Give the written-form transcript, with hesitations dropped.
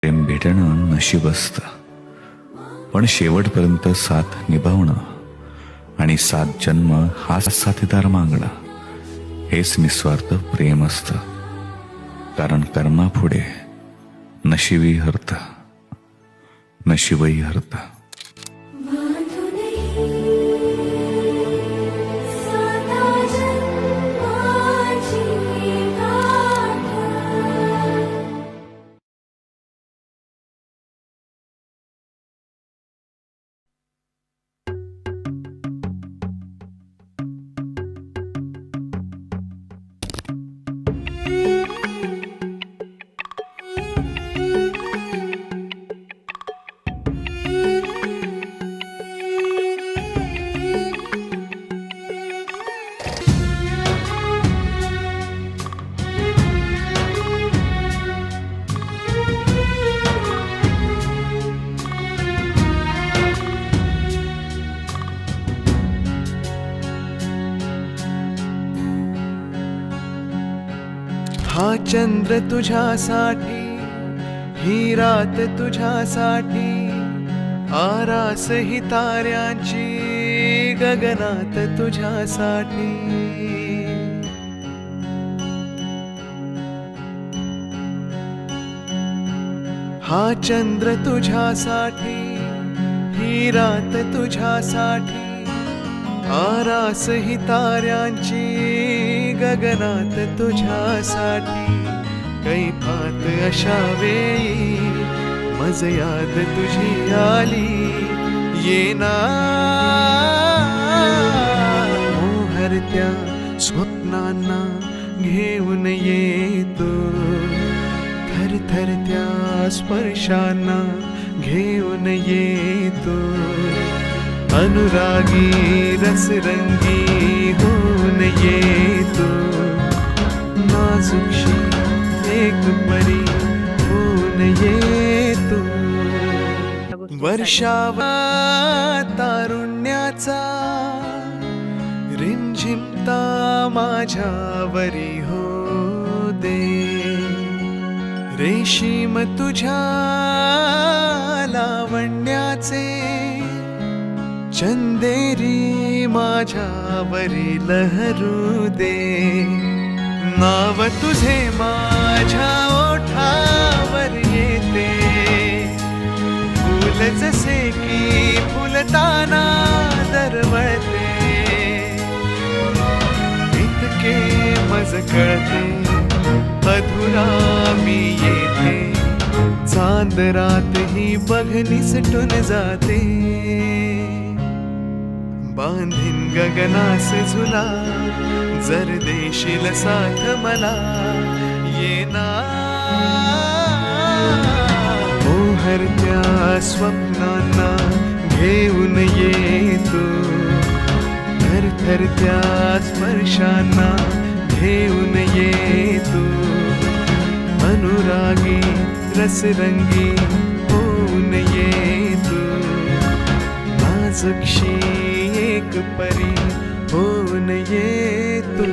प्रेम भेटणं नशीब असतं, पण शेवटपर्यंत साथ निभावणं आणि 7 जन्म हा साथीदार मागणं हेच निस्वार्थ प्रेम असतं. कारण कर्मापुढे नशीबही हरतं, नशीबही हरतं. हा चंद्र तुझ्यासाठी, ही रात तुझ्यासाठी, आरास ही ताऱ्यांची गगनात तुझ्यासाठी. हा चंद्र तुझ्यासाठी, ही रात तुझ्यासाठी, आरास ही ताऱ्यांची गगनात तुझ्यासाठी. कैफात अशा वेळी मज याद तुझी आली, येना मोहरत्या स्वप्नांना घेऊन येतो, थरथरत्या स्पर्शांना घेऊन येतो. अनुरागी रसरंगी होऊन येतो, नाजुकशी एक परी होऊन येतो. वर्षावा तारुण्याचा रिमझिमता माझ्यावरी हो दे. रेशीम तुझ्या लावण्याचे चंदेरी माझ्यावरी लहरू दे. नाव तुझे माझ्या ओठावर येते, फुल जसे की फुलताना दरवळते. इतके मज कळते अधुरा मी येथे, चांद रात ही बघ निसटून जाते. बांधीन गगनास झुला, जर देशील साथ मला, येना मोहरत्या स्वप्नांना घेऊन येतो, थरथरत्या स्पर्शांना घेऊन येतो. अनुरागी रसरंगी होऊन येतो, नाजुकशी एक परी होऊन येतो.